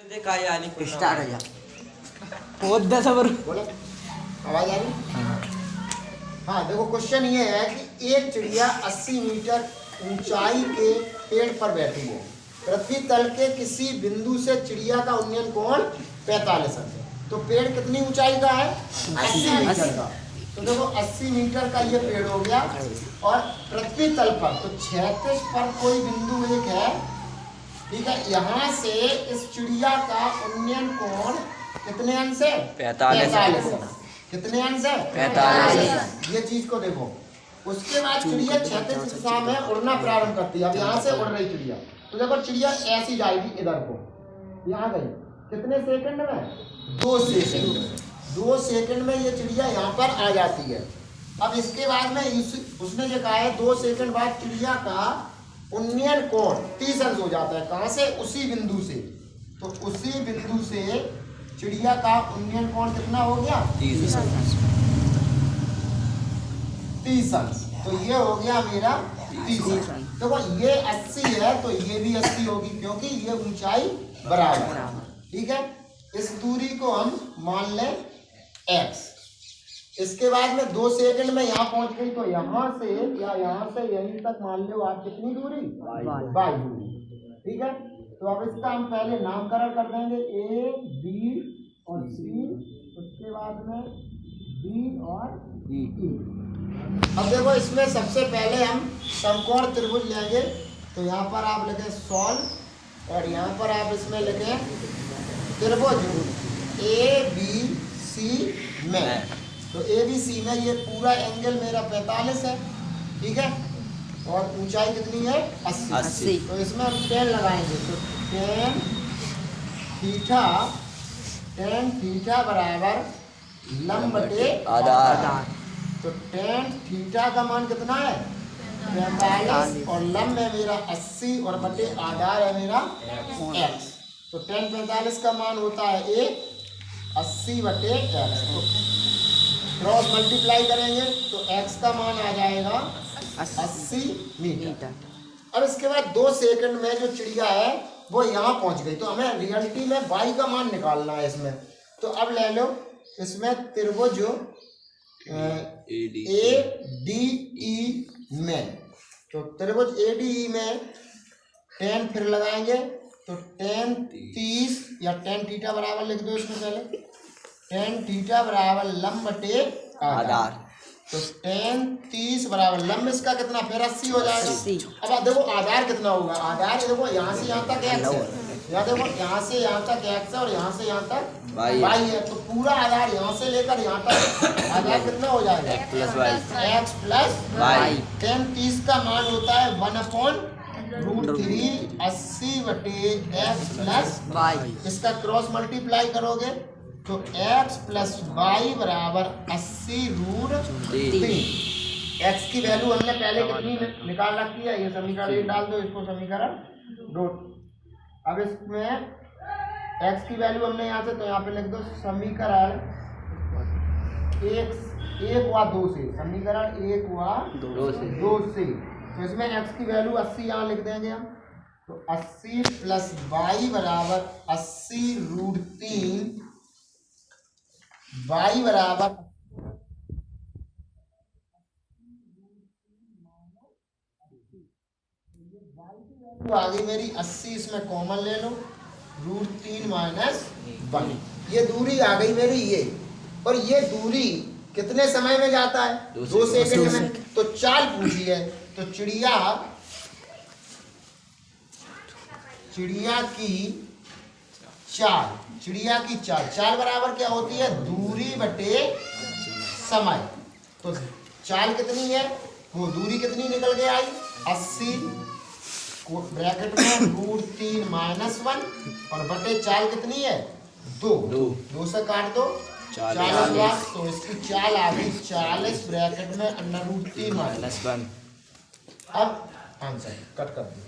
काय आणि स्टार्ट है बहुत दस ओवर बोले आवाज आ रही। हाँ देखो क्वेश्चन ये है कि एक चिड़िया 80 मीटर ऊंचाई के पेड़ पर बैठी है। पृथ्वी तल के किसी बिंदु से चिड़िया का उन्नयन कोण 45 अंश है। तो पेड़ कितनी ऊंचाई का है 80 मीटर का। तो देखो 80 मीटर का ये पेड़ हो गया और पृथ्वी तल पर तो 36 पर कोई बिंदु एक है, ठीक है। यहाँ से इस चिड़िया का उन्नयन कोण कितने अंश है 45। कितने अंश है 45। ये चीज को देखो। उसके बाद चिड़िया क्षैतिज दिशा में उड़ना प्रारंभ करती है। अब यहाँ से उड़ रही चिड़िया, तो देखो चिड़िया ऐसी जाएगी इधर को, यहाँ गई कितने सेकंड में 2 सेकंड। 2 सेकंड में ये चिड़िया यहाँ पर आ जाती है। अब इसके बाद में उसने जो कहा है 2 सेकंड बाद चिड़िया का उन्नयन कोण 30 अंश हो जाता है। कहाँ से उसी बिंदु से। तो उसी बिंदु से चिड़िया का उन्नयन कोण कितना हो गया 30 अंश। तो ये हो गया मेरा 30 अंश। देखो ये 80 है तो ये भी 80 होगी क्योंकि ये ऊंचाई बराबर, ठीक है। इस दूरी को हम मान लें x। इसके बाद में 2 सेकंड में यहाँ पहुंच गई तो यहाँ से या यहाँ से यहीं तक मान लो आप कितनी दूरी y दूरी, ठीक है। तो अब इसका हम पहले नामकरण कर देंगे A B और C, उसके बाद में B और E। अब देखो इसमें सबसे पहले हम समकोण त्रिभुज लेंगे। तो यहाँ पर आप लिखें सॉल्व और यहाँ पर आप इसमें लिखें त्रिभुज ABC में। तो ABC में ये पूरा एंगल मेरा 45 है, ठीक है। और ऊंचाई कितनी है 80। तो इसमें हम tan लगाएंगे। तो tan थीटा बराबर लंब बटे आधार। तो tan थीटा का मान कितना है 45 और लंब है मेरा 80 और बटे आधार है मेरा x। तो tan 45 का मान होता है 80 बटे x। तो क्रॉस मल्टीप्लाई करेंगे तो x का मान आ जाएगा 80 मीटर। अब इसके बाद 2 सेकंड में जो चिड़िया है वो यहाँ पहुँच गई। तो हमें रियलिटी में y का मान निकालना है इसमें। तो अब ले लो इसमें त्रिभुज ADE में। तो त्रिभुज ADE में tan फिर लगाएंगे तो tan 30 या tan थीटा बराबर लिख दो इसमें पहले। tan थीटा बराबर लंब बटे आधार। तो tan 30 बराबर लंब इसका कितना फिर 80 हो जाएगा। अब देखो आधार कितना होगा। आधार देखो यहाँ से यहाँ तक x है, यहाँ देखो यहाँ से यहाँ तक x है और यहाँ से यहाँ तक y है। तो पूरा आधार यहाँ से लेकर यहाँ तक आधार कितना हो जाएगा x प्लस y। tan 30 का मान होता है 1/√3 80 बटे x प्लस y। इसका क्रॉस मल्टीप्लाई करोगे तो x प्लस y बराबर 80√3। x की वैल्यू हमने पहले कितनी निकाल रखी है, ये समीकरण डाल दो, इसको समीकरण 2। अब इसमें x की वैल्यू हमने यहाँ से तो यहाँ पे लिख दो समीकरण 1 व 2 से। समीकरण 1 व 2 से। तो इसमें x की वैल्यू 80 यहाँ लिख देंगे हम। तो 80 प्लस y बराबर 80√3 y बराबर तो आ गई मेरी 80। इसमें कॉमन ले लो √3 माइनस 1। ये दूरी आ गई मेरी ये। और ये दूरी कितने समय में जाता है 2 सेकंड में। तो चाल पूछी है तो चिड़िया की चाल बराबर क्या होती है दूरी बटे समय। तो चाल कितनी है वो दूरी कितनी निकल के आई 80 ब्रैकेट में √3 माइनस 1 और बटे चाल कितनी है 2 से काट दो 40। तो इसकी चाल आ गई 40 ब्रैकेट में √3 माइनस 1। अब आंसर कट कर दो।